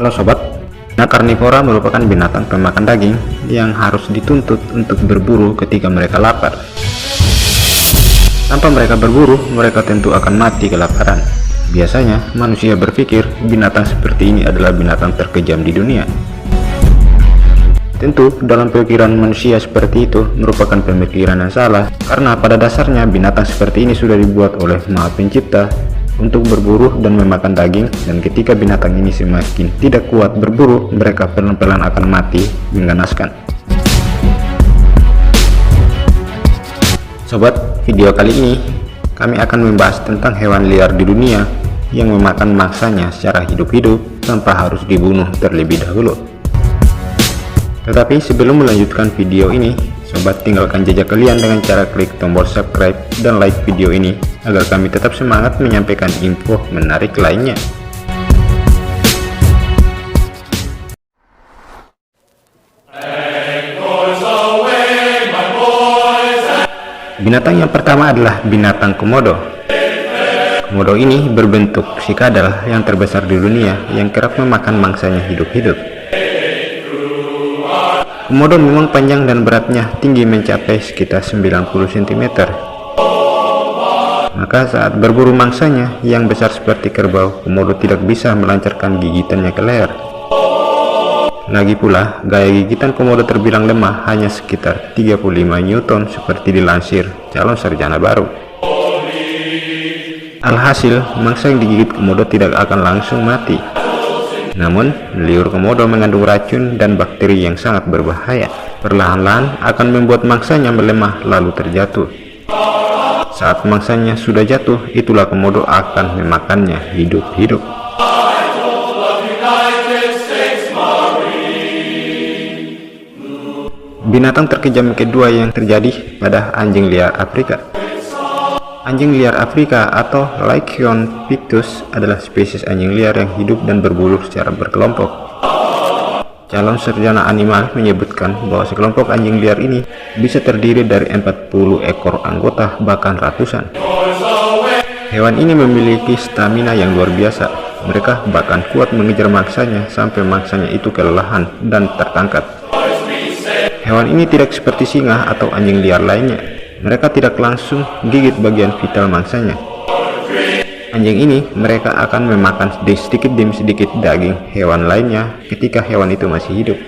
Halo sobat, karnivora merupakan binatang pemakan daging yang harus dituntut untuk berburu ketika mereka lapar. Tanpa mereka berburu, mereka tentu akan mati kelaparan. Biasanya, manusia berpikir binatang seperti ini adalah binatang terkejam di dunia. Tentu, dalam pikiran manusia seperti itu merupakan pemikiran yang salah, karena pada dasarnya binatang seperti ini sudah dibuat oleh Maha Pencipta untuk berburu dan memakan daging, dan ketika binatang ini semakin tidak kuat berburu, mereka pelan-pelan akan mati mengganaskan. Sobat, video kali ini kami akan membahas tentang hewan liar di dunia yang memakan mangsanya secara hidup-hidup tanpa harus dibunuh terlebih dahulu. Tetapi sebelum melanjutkan video ini, sobat tinggalkan jejak kalian dengan cara klik tombol subscribe dan like video ini agar kami tetap semangat menyampaikan info menarik lainnya. Binatang yang pertama adalah binatang komodo. Komodo ini berbentuk sikadal yang terbesar di dunia yang kerap memakan mangsanya hidup-hidup. Komodo memang panjang dan beratnya tinggi mencapai sekitar 90 cm. Maka saat berburu mangsanya yang besar seperti kerbau, komodo tidak bisa melancarkan gigitannya ke leher. Lagi pula, gaya gigitan komodo terbilang lemah, hanya sekitar 35 Newton seperti dilansir calon sarjana baru. Alhasil, mangsa yang digigit komodo tidak akan langsung mati. Namun, liur komodo mengandung racun dan bakteri yang sangat berbahaya. Perlahan-lahan akan membuat mangsanya melemah lalu terjatuh. Saat mangsanya sudah jatuh, itulah komodo akan memakannya hidup-hidup. Binatang terkejam kedua yang terjadi pada anjing liar Afrika. Anjing liar Afrika atau Lycaon pictus adalah spesies anjing liar yang hidup dan berburu secara berkelompok. Calon sarjana animal menyebutkan bahwa sekelompok anjing liar ini bisa terdiri dari 40 ekor anggota, bahkan ratusan. Hewan ini memiliki stamina yang luar biasa. Mereka bahkan kuat mengejar mangsanya sampai mangsanya itu kelelahan dan tertangkap. Hewan ini tidak seperti singa atau anjing liar lainnya. Mereka tidak langsung gigit bagian vital mangsanya. Anjing ini mereka akan memakan sedikit demi sedikit daging hewan lainnya ketika hewan itu masih hidup.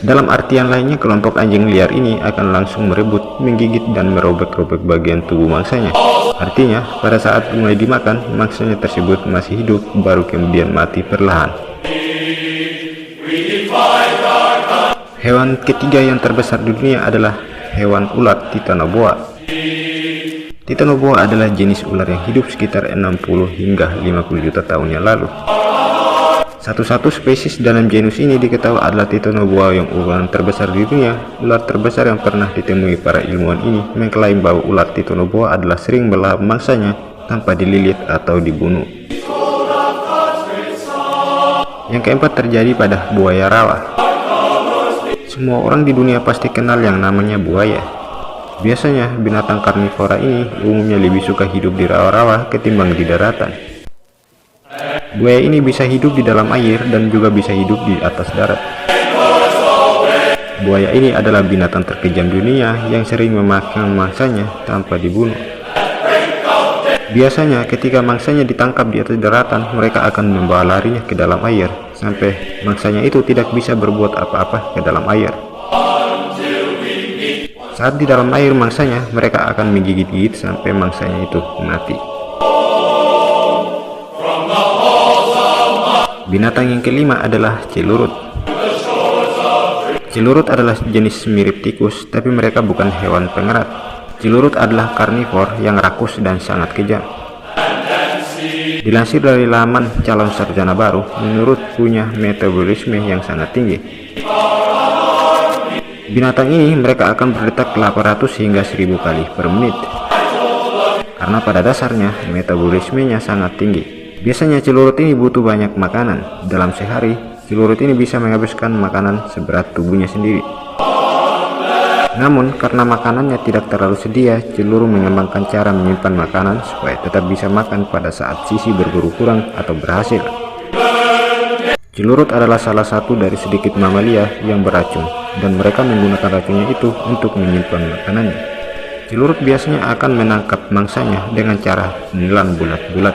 Dalam artian lainnya, kelompok anjing liar ini akan langsung merebut, menggigit dan merobek-robek bagian tubuh mangsanya. Artinya, pada saat mulai dimakan, mangsanya tersebut masih hidup, baru kemudian mati perlahan. Hewan ketiga yang terbesar di dunia adalah hewan ulat Titanoboa. Titanoboa adalah jenis ular yang hidup sekitar 60 hingga 50 juta tahun yang lalu. Satu-satu spesies dalam genus ini diketahui adalah Titanoboa yang ukuran terbesar di dunia. Ular terbesar yang pernah ditemui para ilmuwan ini mengklaim bahwa ular Titanoboa adalah sering melahap mangsanya tanpa dililit atau dibunuh. Yang keempat terjadi pada buaya rawa. Semua orang di dunia pasti kenal yang namanya buaya. Biasanya binatang karnivora ini umumnya lebih suka hidup di rawa-rawa ketimbang di daratan. Buaya ini bisa hidup di dalam air dan juga bisa hidup di atas darat. Buaya ini adalah binatang terkejam dunia yang sering memakan mangsanya tanpa dibunuh. Biasanya ketika mangsanya ditangkap di atas daratan, mereka akan membawa larinya ke dalam air sampai mangsanya itu tidak bisa berbuat apa-apa ke dalam air. Saat di dalam air mangsanya, mereka akan menggigit-gigit sampai mangsanya itu mati. Binatang yang kelima adalah celurut. Celurut adalah jenis mirip tikus, tapi mereka bukan hewan pengerat. Celurut adalah karnivor yang rakus dan sangat kejam. Dilansir dari laman calon sarjana baru, menurut punya metabolisme yang sangat tinggi. Binatang ini mereka akan berdetak 800 hingga 1000 kali per menit. Karena pada dasarnya metabolismenya sangat tinggi. Biasanya celurut ini butuh banyak makanan. Dalam sehari, celurut ini bisa menghabiskan makanan seberat tubuhnya sendiri. Namun karena makanannya tidak terlalu sedia, celurut mengembangkan cara menyimpan makanan supaya tetap bisa makan pada saat sisi berburu kurang atau berhasil. Celurut adalah salah satu dari sedikit mamalia yang beracun, dan mereka menggunakan racunnya itu untuk menyimpan makanannya. Celurut biasanya akan menangkap mangsanya dengan cara menelan bulat-bulat.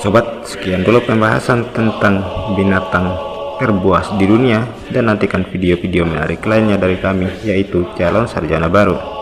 Sobat, sekian dulu pembahasan tentang binatang terbuas di dunia, dan nantikan video-video menarik lainnya dari kami, yaitu calon sarjana baru.